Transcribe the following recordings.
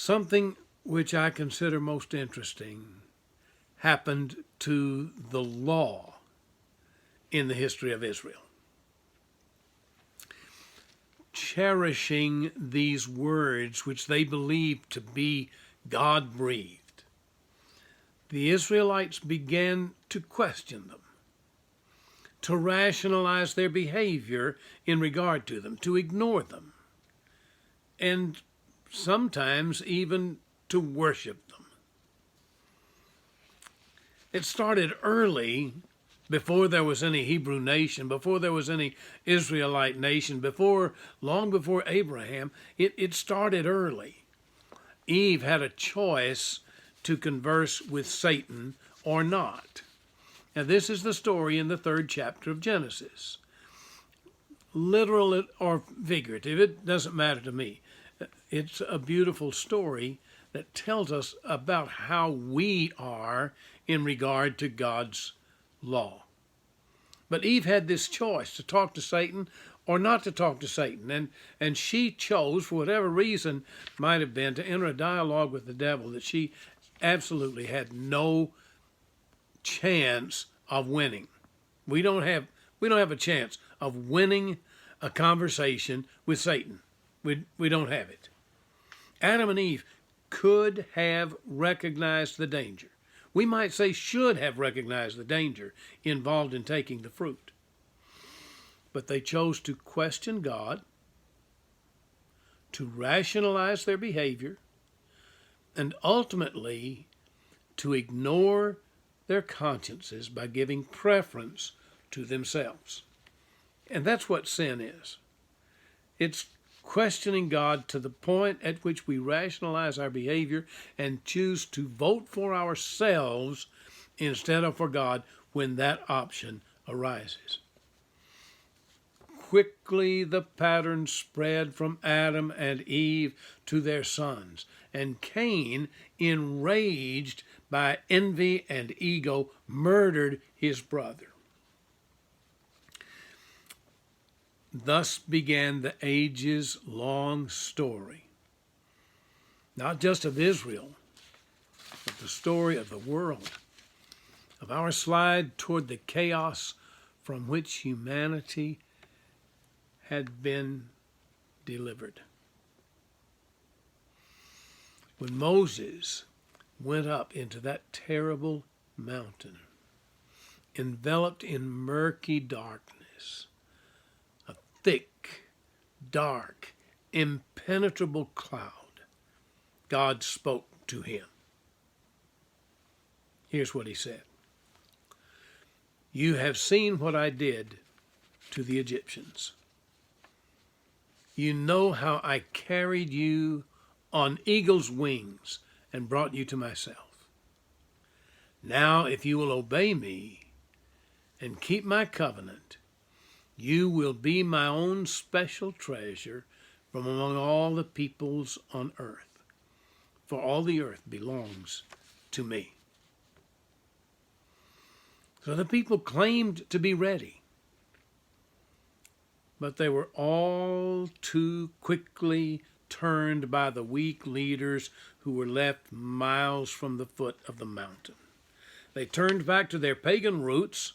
Something which I consider most interesting happened to the law in the history of Israel. Cherishing these words which they believed to be God-breathed, the Israelites began to question them, to rationalize their behavior in regard to them, to ignore them, and sometimes even to worship them. It started early, before there was any Hebrew nation, before there was any Israelite nation, long before Abraham. It started early. Eve had a choice to converse with Satan or not. Now, this is the story in the 3rd chapter of Genesis. Literal or figurative, it doesn't matter to me. It's a beautiful story that tells us about how we are in regard to God's law. But Eve had this choice to talk to Satan or not to talk to Satan. And she chose, for whatever reason might have been, to enter a dialogue with the devil that she absolutely had no chance of winning. We don't have a chance of winning a conversation with Satan. We don't have it. Adam and Eve could have recognized the danger. We might say should have recognized the danger involved in taking the fruit. But they chose to question God, to rationalize their behavior, and ultimately to ignore their consciences by giving preference to themselves. And that's what sin is. It's questioning God to the point at which we rationalize our behavior and choose to vote for ourselves instead of for God when that option arises. Quickly the pattern spread from Adam and Eve to their sons, and Cain, enraged by envy and ego, murdered his brother. Thus began the ages-long story, not just of Israel, but the story of the world, of our slide toward the chaos from which humanity had been delivered. When Moses went up into that terrible mountain, enveloped in murky darkness, a thick, dark, impenetrable cloud, God spoke to him. Here's what he said. You have seen what I did to the Egyptians. You know how I carried you on eagle's wings and brought you to myself. Now, if you will obey me and keep my covenant, you will be my own special treasure from among all the peoples on earth, for all the earth belongs to me. So the people claimed to be ready, but they were all too quickly turned by the weak leaders who were left miles from the foot of the mountain. They turned back to their pagan roots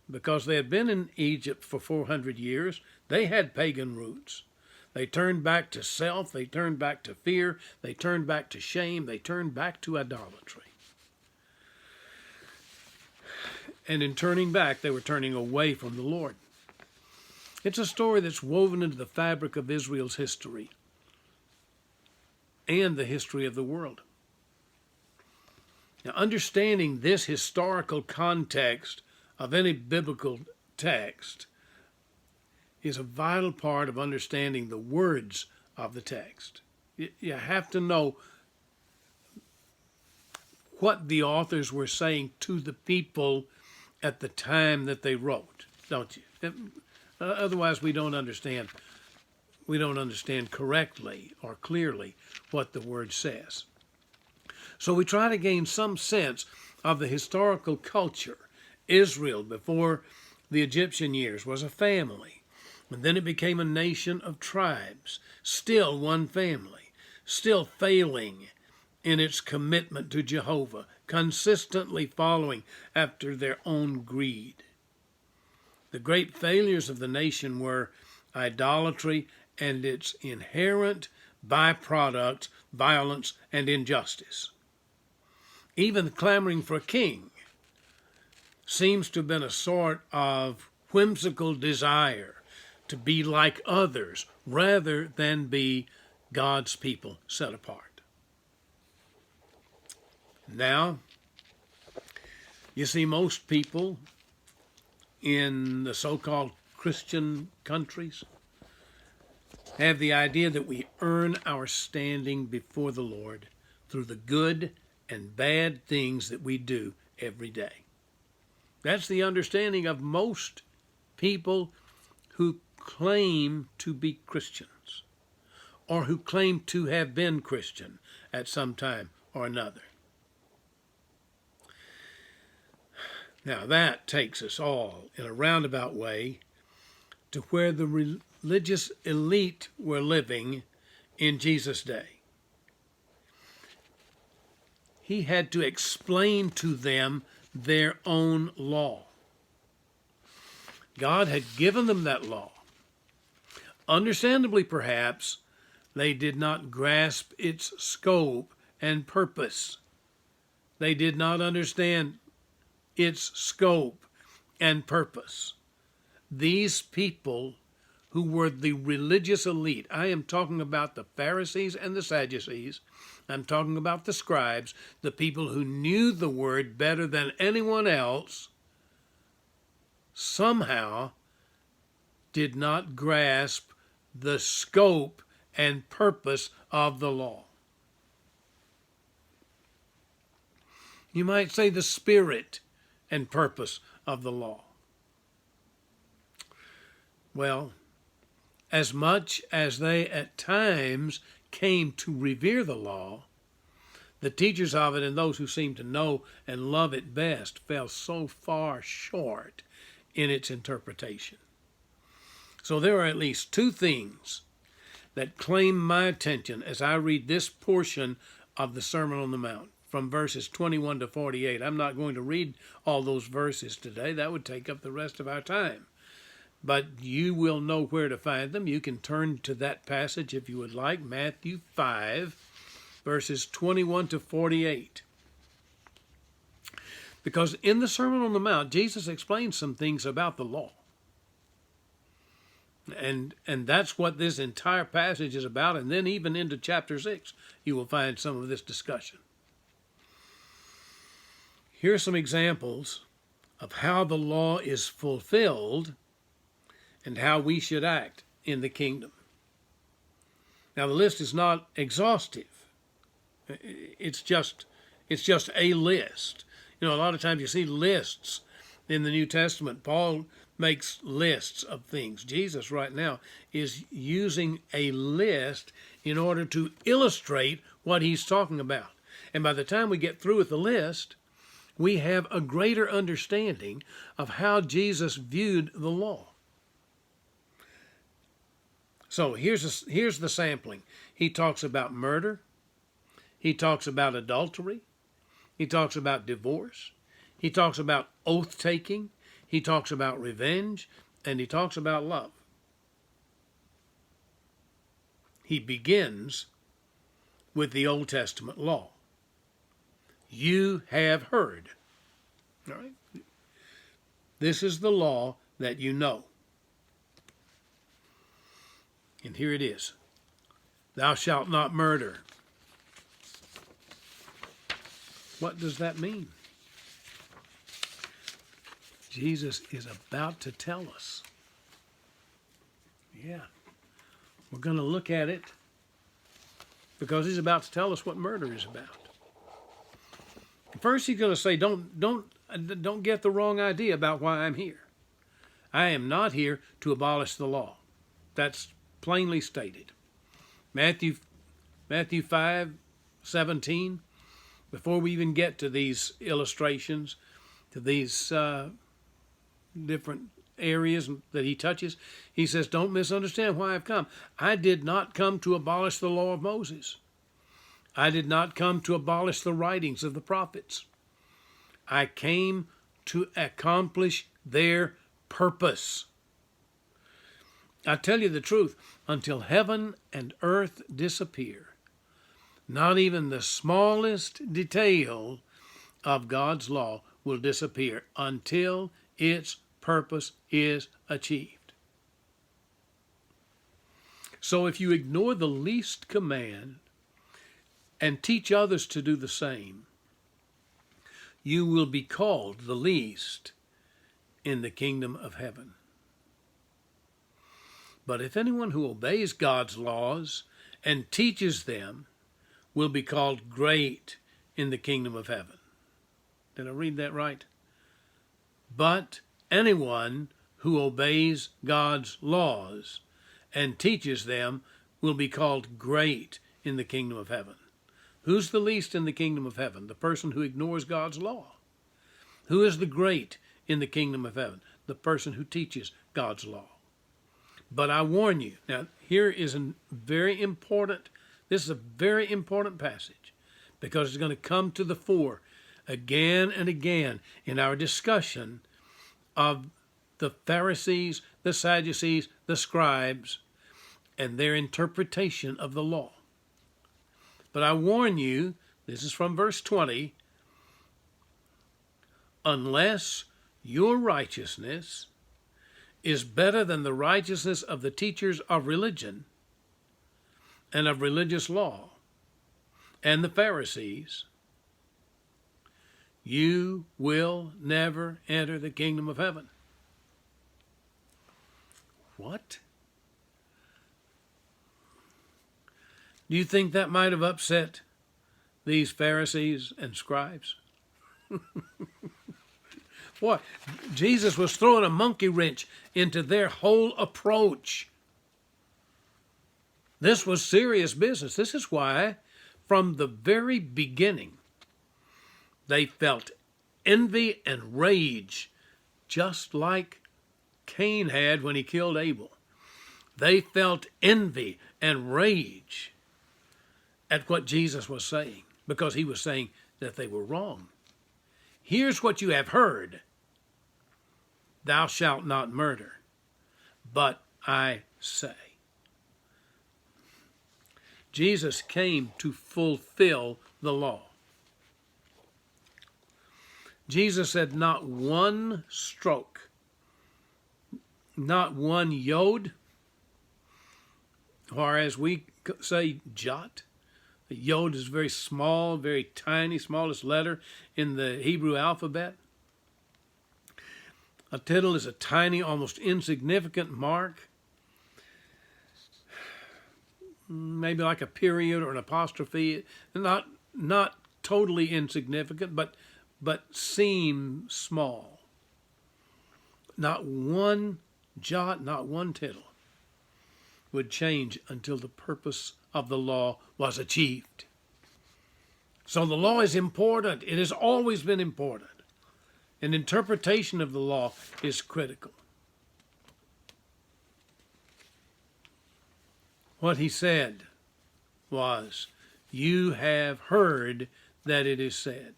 because they had been in Egypt for 400 years. They had pagan roots. They turned back to self. They turned back to fear. They turned back to shame. They turned back to idolatry. And in turning back, they were turning away from the Lord. It's a story that's woven into the fabric of Israel's history and the history of the world. Now, understanding this historical context of any biblical text is a vital part of understanding the words of the text. You have to know what the authors were saying to the people at the time that they wrote, don't you? Otherwise, we don't understand correctly or clearly what the word says. So we try to gain some sense of the historical culture. Israel, before the Egyptian years, was a family. And then it became a nation of tribes, still one family. still failing in its commitment to Jehovah, consistently following after their own greed. The great failures of the nation were idolatry and its inherent byproducts, violence and injustice. Even clamoring for a king seems to have been a sort of whimsical desire to be like others rather than be God's people set apart. Now, you see, most people in the so-called Christian countries have the idea that we earn our standing before the Lord through the good and bad things that we do every day. That's the understanding of most people who claim to be Christians or who claim to have been Christian at some time or another. Now that takes us all in a roundabout way to where the religious elite were living in Jesus' day. He had to explain to them their own law. God had given them that law. Understandably, perhaps, they did not grasp its scope and purpose. They did not understand its scope and purpose. These people who were the religious elite, I am talking about the Pharisees and the Sadducees, I'm talking about the scribes, the people who knew the word better than anyone else, somehow did not grasp the scope and purpose of the law. You might say the spirit and purpose of the law. Well, as much as they at times came to revere the law, the teachers of it and those who seemed to know and love it best fell so far short in its interpretation. So there are at least two things that claim my attention as I read this portion of the Sermon on the Mount, from verses 21 to 48. I'm not going to read all those verses today. That would take up the rest of our time. But you will know where to find them. You can turn to that passage if you would like, Matthew 5, verses 21 to 48. Because in the Sermon on the Mount, Jesus explains some things about the law. And that's what this entire passage is about. And then even into chapter 6, you will find some of this discussion. Here are some examples of how the law is fulfilled and how we should act in the kingdom. Now, the list is not exhaustive. It's just a list. You know, a lot of times you see lists in the New Testament. Paul makes lists of things. Jesus right now is using a list in order to illustrate what he's talking about. And by the time we get through with the list, we have a greater understanding of how Jesus viewed the law. So here's the sampling. He talks about murder. He talks about adultery. He talks about divorce. He talks about oath-taking. He talks about revenge. And he talks about love. He begins with the Old Testament law. You have heard. All right? This is the law that you know. And here it is. Thou shalt not murder. What does that mean? Jesus is about to tell us. Yeah. We're going to look at it because he's about to tell us what murder is about. First, he's going to say, don't get the wrong idea about why I'm here. I am not here to abolish the law. That's plainly stated. Matthew 5:17. Before we even get to these illustrations, to these different areas that he touches, he says, don't misunderstand why I've come. I did not come to abolish the law of Moses. I did not come to abolish the writings of the prophets. I came to accomplish their purpose. I tell you the truth, until heaven and earth disappear, not even the smallest detail of God's law will disappear until its purpose is achieved. So if you ignore the least command and teach others to do the same, you will be called the least in the kingdom of heaven. But if anyone who obeys God's laws and teaches them will be called great in the kingdom of heaven. Did I read that right? But anyone who obeys God's laws and teaches them will be called great in the kingdom of heaven. Who's the least in the kingdom of heaven? The person who ignores God's law. Who is the great in the kingdom of heaven? The person who teaches God's law. But I warn you, now here is this is a very important passage, because it's going to come to the fore again and again in our discussion of the Pharisees, the Sadducees, the scribes, and their interpretation of the law. But I warn you, this is from verse 20, unless your righteousness is better than the righteousness of the teachers of religion and of religious law and the Pharisees, you will never enter the kingdom of heaven. What? Do you think that might have upset these Pharisees and scribes? What? Jesus was throwing a monkey wrench into their whole approach. This was serious business. This is why, from the very beginning, they felt envy and rage, just like Cain had when he killed Abel. They felt envy and rage at what Jesus was saying, because he was saying that they were wrong. Here's what you have heard. Thou shalt not murder. But I say. Jesus came to fulfill the law. Jesus said not one stroke, not one yod, or as we say, jot. The yod is very small, very tiny, smallest letter in the Hebrew alphabet. A tittle is a tiny, almost insignificant mark, maybe like a period or an apostrophe. Not totally insignificant, but seem small. Not one jot, not one tittle would change until the purpose of the law was achieved. So the law is important. It has always been important. An interpretation of the law is critical. What he said was, you have heard that it is said,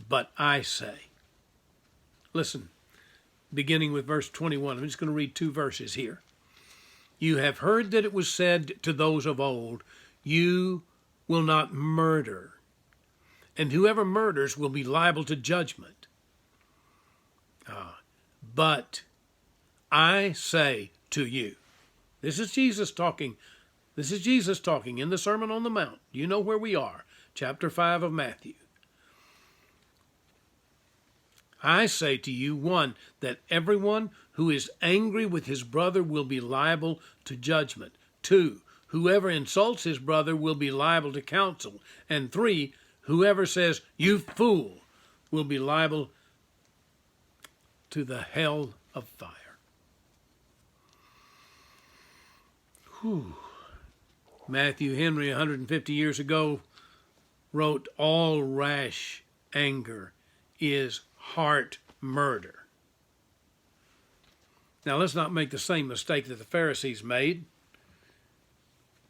but I say. Listen, beginning with verse 21. I'm just going to read 2 verses here. You have heard that it was said to those of old, you will not murder, and whoever murders will be liable to judgment. But I say to you, this is Jesus talking. This is Jesus talking in the Sermon on the Mount. You know where we are, chapter 5 of Matthew. I say to you, 1, that everyone who is angry with his brother will be liable to judgment. 2, whoever insults his brother will be liable to counsel. And 3, whoever says, you fool, will be liable to the hell of fire. Whew. Matthew Henry, 150 years ago, wrote, all rash anger is heart murder. Now let's not make the same mistake that the Pharisees made.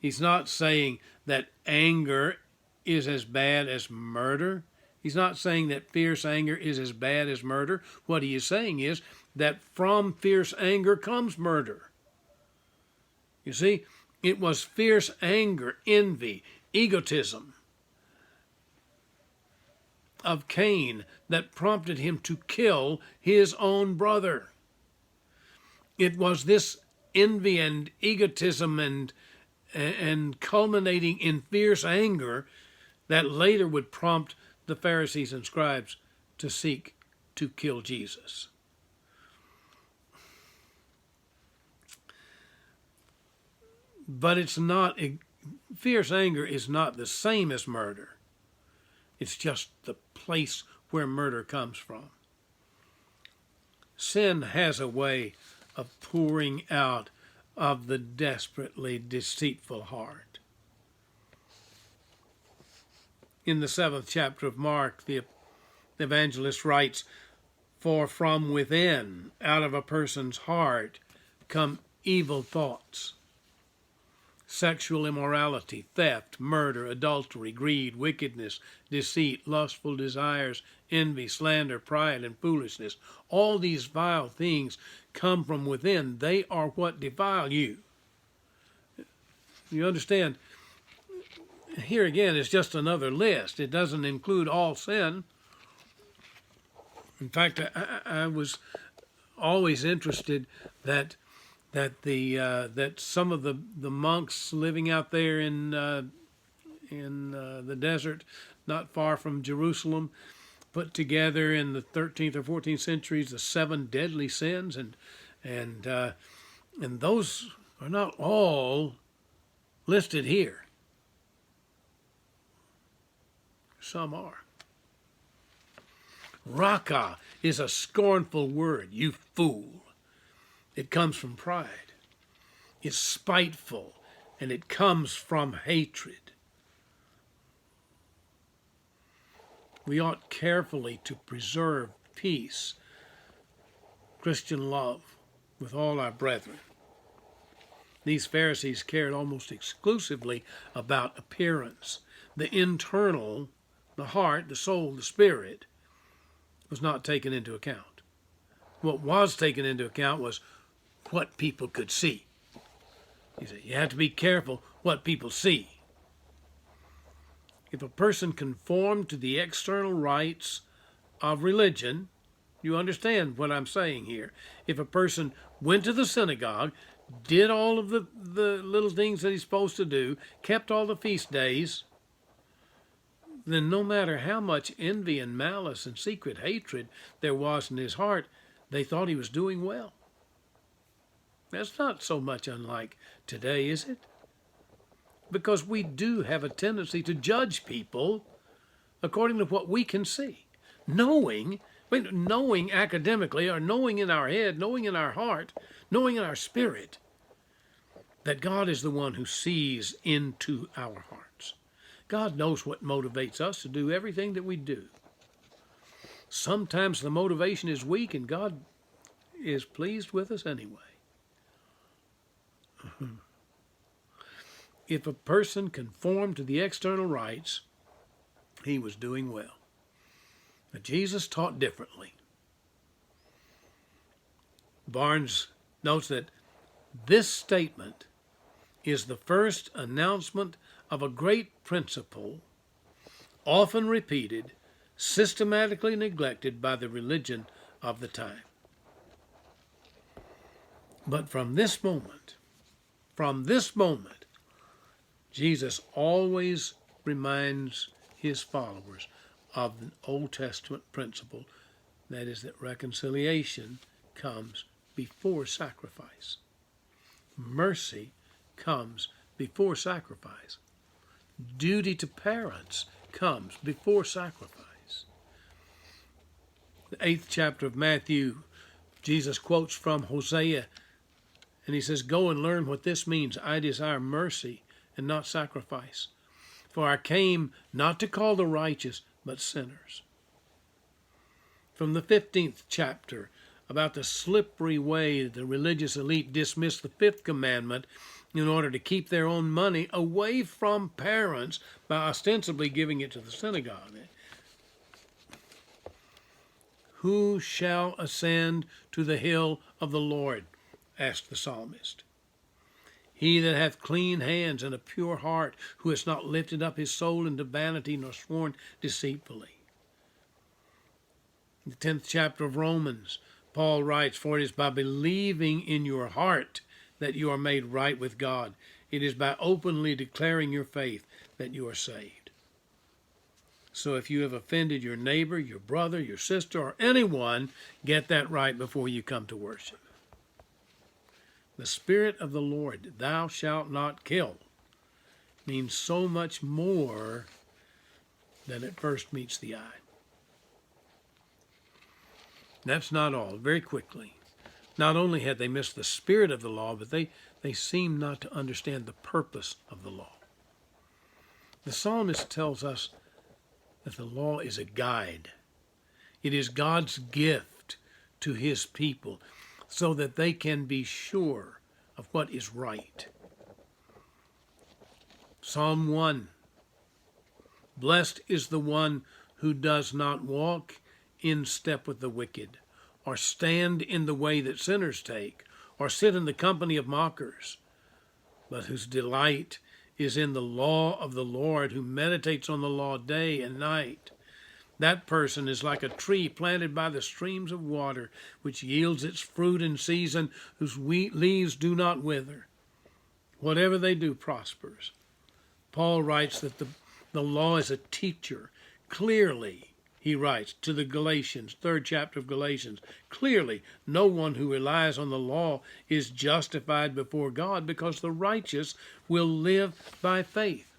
He's not saying that anger is as bad as murder. He's not saying that fierce anger is as bad as murder. What he is saying is that from fierce anger comes murder. You see, it was fierce anger, envy, egotism of Cain that prompted him to kill his own brother. It was this envy and egotism and culminating in fierce anger that later would prompt the Pharisees and scribes to seek to kill Jesus. But it's not, fierce anger is not the same as murder. It's just the place where murder comes from. Sin has a way of pouring out of the desperately deceitful heart. In the 7th chapter of Mark, the evangelist writes, "For from within, out of a person's heart, come evil thoughts, sexual immorality, theft, murder, adultery, greed, wickedness, deceit, lustful desires, envy, slander, pride, and foolishness. All these vile things come from within. They are what defile you." You understand? Here again is just another list. It doesn't include all sin. In fact, I was always interested that some of the monks living out there in the desert, not far from Jerusalem, put together in the 13th or 14th centuries the 7 deadly sins, and those are not all listed here. Some are. Raka is a scornful word, you fool. It comes from pride. It's spiteful, and it comes from hatred. We ought carefully to preserve peace, Christian love, with all our brethren. These Pharisees cared almost exclusively about appearance. The internal, the heart, the soul, the spirit, was not taken into account. What was taken into account was what people could see. You have to be careful what people see. If a person conformed to the external rites of religion, you understand what I'm saying here. If a person went to the synagogue, did all of the little things that he's supposed to do, kept all the feast days, then no matter how much envy and malice and secret hatred there was in his heart, they thought he was doing well. That's not so much unlike today, is it? Because we do have a tendency to judge people according to what we can see. Knowing academically, or knowing in our head, knowing in our heart, knowing in our spirit, that God is the one who sees into our hearts. God knows what motivates us to do everything that we do. Sometimes the motivation is weak, and God is pleased with us anyway. If a person conformed to the external rites, he was doing well. But Jesus taught differently. Barnes notes that this statement is the first announcement of a great principle, often repeated, systematically neglected by the religion of the time. But from this moment, Jesus always reminds his followers of the Old Testament principle, that is, that reconciliation comes before sacrifice. Mercy comes before sacrifice. Duty to parents comes before sacrifice. The 8th chapter of Matthew, Jesus quotes from Hosea, and he says, "Go and learn what this means. I desire mercy and not sacrifice. For I came not to call the righteous, but sinners." From the 15th chapter, about the slippery way the religious elite dismissed the 5th commandment in order to keep their own money away from parents by ostensibly giving it to the synagogue. Who shall ascend to the hill of the Lord? Asked the psalmist. He that hath clean hands and a pure heart, who has not lifted up his soul into vanity nor sworn deceitfully. In the 10th chapter of Romans, Paul writes, for it is by believing in your heart that you are made right with God. It is by openly declaring your faith that you are saved. So if you have offended your neighbor, your brother, your sister, or anyone, get that right before you come to worship. The Spirit of the Lord, thou shalt not kill, means so much more than at first meets the eye. That's not all. Very quickly, not only had they missed the spirit of the law, but they seemed not to understand the purpose of the law. The psalmist tells us that the law is a guide. It is God's gift to his people so that they can be sure of what is right. Psalm 1, blessed is the one who does not walk in step with the wicked, or stand in the way that sinners take, or sit in the company of mockers, but whose delight is in the law of the Lord, who meditates on the law day and night. That person is like a tree planted by the streams of water, which yields its fruit in season, whose leaves do not wither. Whatever they do prospers. Paul writes that the law is a teacher. Clearly, he writes to the Galatians, 3rd chapter of Galatians, clearly, no one who relies on the law is justified before God, because the righteous will live by faith.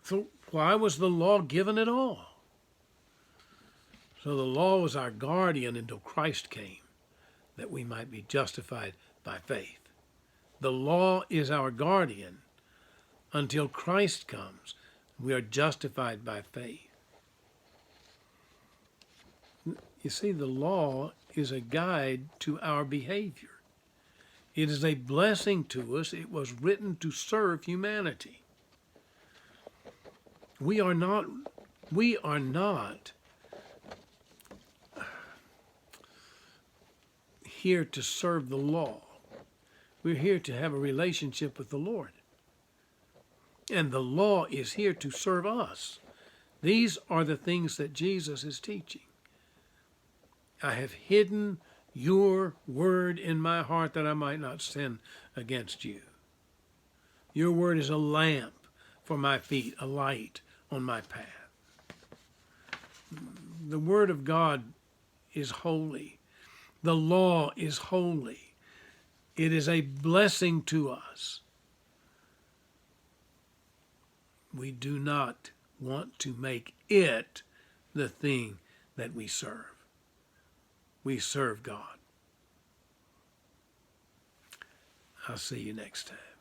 So why was the law given at all? So the law was our guardian until Christ came, that we might be justified by faith. The law is our guardian until Christ comes. We are justified by faith. You see, the law is a guide to our behavior. It is a blessing to us. It was written to serve humanity. We are not here to serve the law. We're here to have a relationship with the Lord. And the law is here to serve us. These are the things that Jesus is teaching. I have hidden your word in my heart that I might not sin against you. Your word is a lamp for my feet, a light on my path. The word of God is holy. The law is holy. It is a blessing to us. We do not want to make it the thing that we serve. We serve God. I'll see you next time.